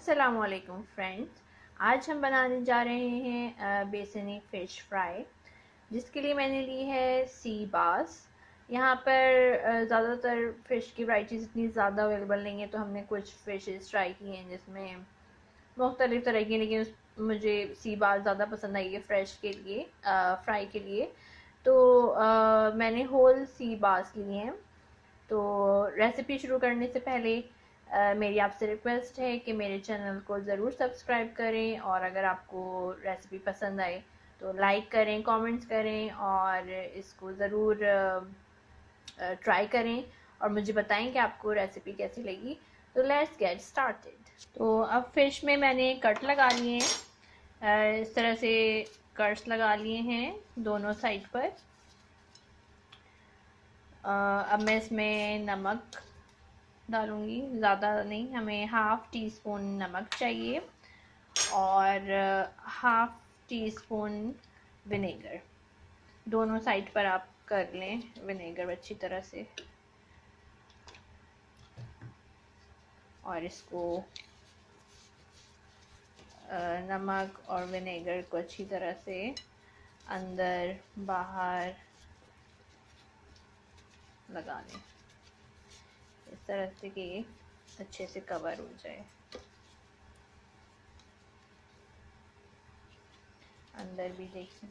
अस्सलामुअलैकुम फ्रेंड्स। आज हम बनाने जा रहे हैं बेसनी फ़िश फ्राई, जिसके लिए मैंने ली है सी बास। यहाँ पर ज़्यादातर फ़िश की वैराइटीज़ इतनी ज़्यादा अवेलेबल नहीं है, तो हमने कुछ फ़िशेस ट्राई की हैं जिसमें मुख्तलिफ़ तरह की, लेकिन मुझे सी बास ज़्यादा पसंद आई है फ़्रेश के लिए, फ्राई के लिए। तो मैंने होल सी बास लिए हैं। तो रेसिपी शुरू करने से पहले मेरी आपसे रिक्वेस्ट है कि मेरे चैनल को ज़रूर सब्सक्राइब करें, और अगर आपको रेसिपी पसंद आए तो लाइक करें, कमेंट्स करें, और इसको ज़रूर ट्राई करें और मुझे बताएं कि आपको रेसिपी कैसी लगी। तो लेट्स गेट स्टार्टेड। तो अब फ़िश में मैंने कट लगा लिए हैं, इस तरह से कट्स लगा लिए हैं दोनों साइड पर। अब मैं इसमें नमक डालूँगी, ज़्यादा नहीं, हमें हाफ़ टी स्पून नमक चाहिए और हाफ़ टी स्पून विनेगर। दोनों साइड पर आप कर लें विनेगर अच्छी तरह से, और इसको नमक और विनेगर को अच्छी तरह से अंदर बाहर लगा लें, इस तरह से कि अच्छे से कवर हो जाए, अंदर भी देखें,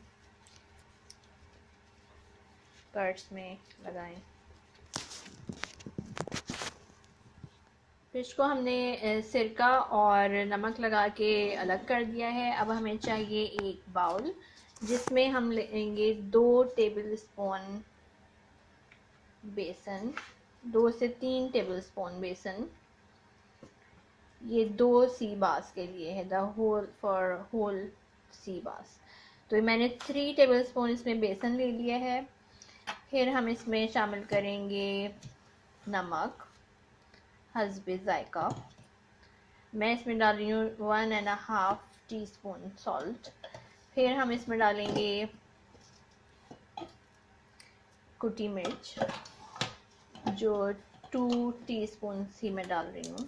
कट्स में लगाएं। फिश को हमने सिरका और नमक लगा के अलग कर दिया है। अब हमें चाहिए एक बाउल, जिसमें हम लेंगे 2 टेबल स्पून बेसन, 2 से 3 टेबल स्पून बेसन। ये 2 सी बास के लिए है, द होल फॉर होल सी बास। तो मैंने 3 टेबल स्पून इसमें बेसन ले लिया है। फिर हम इसमें शामिल करेंगे नमक हस्बे ज़ायका। मैं इसमें डाल रही हूँ 1.5 टीस्पून सॉल्ट। फिर हम इसमें डालेंगे कुटी मिर्च, जो 2 टीस्पून ही मैं डाल रही हूँ।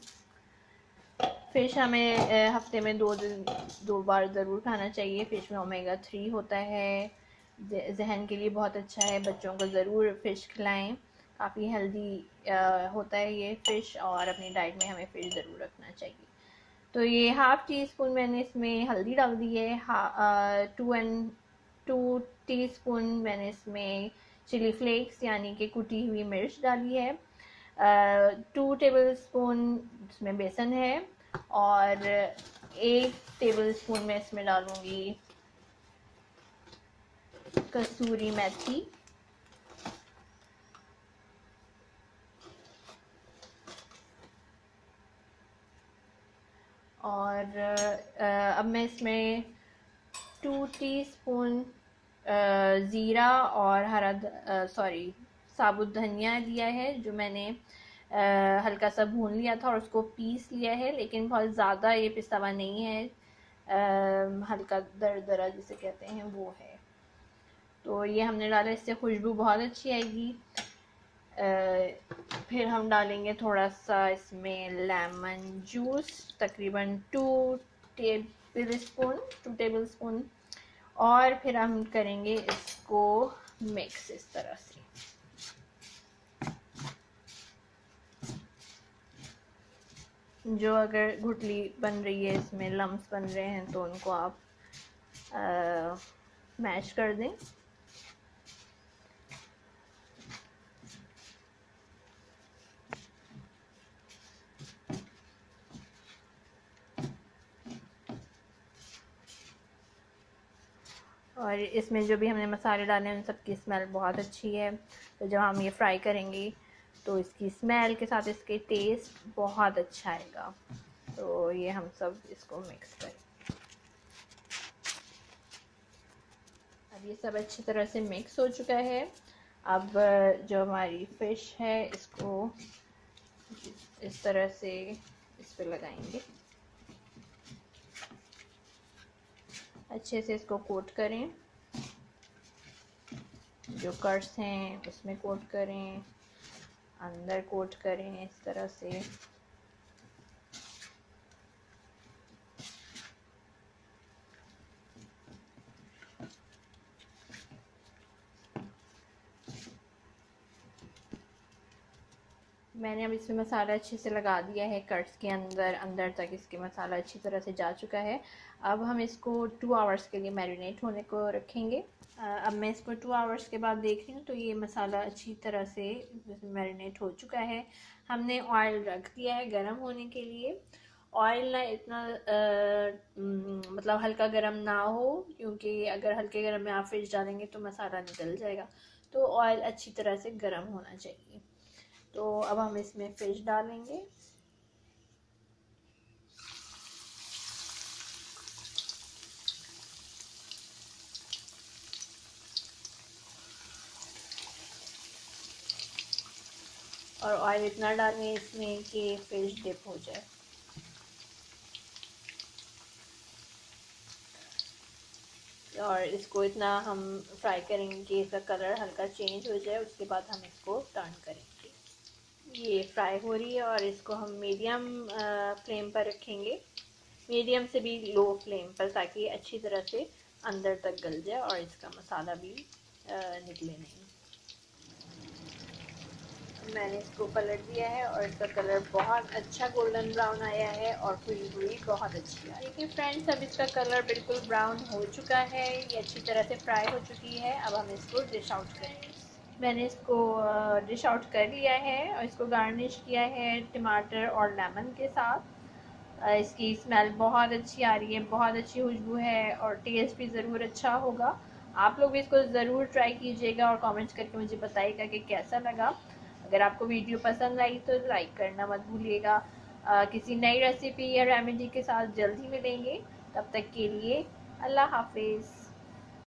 फ़िश हमें हफ्ते में 2 बार ज़रूर खाना चाहिए। फ़िश में ओमेगा 3 होता है, जहन के लिए बहुत अच्छा है। बच्चों को ज़रूर फ़िश खिलाएं, काफ़ी हेल्दी होता है ये फ़िश, और अपनी डाइट में हमें फ़िश ज़रूर रखना चाहिए। तो ये हाफ़ टी स्पून मैंने इसमें हल्दी डाल दी है। 2 टीस्पून मैंने इसमें चिली फ्लेक्स यानी कि कुटी हुई मिर्च डाली है। 2 टेबल स्पून इसमें बेसन है, और 1 टेबल स्पून मैं इसमें डालूँगी कसूरी मेथी, और अब मैं इसमें 2 टीस्पून ज़ीरा और साबुत धनिया लिया है, जो मैंने हल्का सा भून लिया था और उसको पीस लिया है, लेकिन बहुत ज़्यादा ये पिसा हुआ नहीं है, हल्का दरदरा जिसे कहते हैं वो है। तो ये हमने डाला, इससे खुशबू बहुत अच्छी आएगी। फिर हम डालेंगे थोड़ा सा इसमें लेमन जूस, तकरीबन 2 टेबल स्पून, और फिर हम करेंगे इसको मिक्स इस तरह से। जो अगर गुठली बन रही है, इसमें लम्स बन रहे हैं, तो उनको आप मैश कर दें। और इसमें जो भी हमने मसाले डाले हैं उन सब की स्मेल बहुत अच्छी है। तो जब हम ये फ्राई करेंगे तो इसकी स्मेल के साथ इसके टेस्ट बहुत अच्छा आएगा। तो ये हम सब इसको मिक्स करें। अब ये सब अच्छी तरह से मिक्स हो चुका है। अब जो हमारी फ़िश है, इसको इस तरह से इस पर लगाएंगे, अच्छे से इसको कोट करें। जो कट्स हैं उसमें कोट करें, अंदर कोट करें इस तरह से। मैंने अब इसमें मसाला अच्छे से लगा दिया है, कट्स के अंदर अंदर तक इसके मसाला अच्छी तरह से जा चुका है। अब हम इसको 2 आवर्स के लिए मैरिनेट होने को रखेंगे। अब मैं इसको 2 आवर्स के बाद देख रही हूँ तो ये मसाला अच्छी तरह से मैरिनेट हो चुका है। हमने ऑयल रख दिया है गर्म होने के लिए। ऑयल ना इतना मतलब हल्का गर्म ना हो, क्योंकि अगर हल्के गर्म में आप फिश डालेंगे तो मसाला निकल जाएगा। तो ऑयल अच्छी तरह से गर्म होना चाहिए। तो अब हम इसमें फिश डालेंगे। और ऑयल इतना डालेंगे इसमें कि फिश डिप हो जाए। और इसको इतना हम फ्राई करेंगे कि इसका कलर हल्का चेंज हो जाए, उसके बाद हम इसको टर्न करेंगे। ये फ्राई हो रही है और इसको हम मीडियम फ्लेम पर रखेंगे, मीडियम से भी लो फ्लेम पर, ताकि अच्छी तरह से अंदर तक गल जाए और इसका मसाला भी निकले नहीं। मैंने इसको पलट दिया है और इसका कलर बहुत अच्छा गोल्डन ब्राउन आया है और खुशबू भी बहुत अच्छी आई है। देखिए फ्रेंड्स, अब इसका कलर बिल्कुल ब्राउन हो चुका है, ये अच्छी तरह से फ्राई हो चुकी है। अब हम इसको डिश आउट करेंगे। मैंने इसको डिश आउट कर लिया है और इसको गार्निश किया है टमाटर और लेमन के साथ। इसकी स्मेल बहुत अच्छी आ रही है, बहुत अच्छी खुशबू है और टेस्ट भी ज़रूर अच्छा होगा। आप लोग भी इसको ज़रूर ट्राई कीजिएगा और कमेंट्स करके मुझे बताइएगा कि कैसा लगा। अगर आपको वीडियो पसंद आई तो लाइक करना मत भूलिएगा। किसी नई रेसिपी या रेमेडी के साथ जल्द ही मिलेंगे। तब तक के लिए अल्लाह हाफिज़।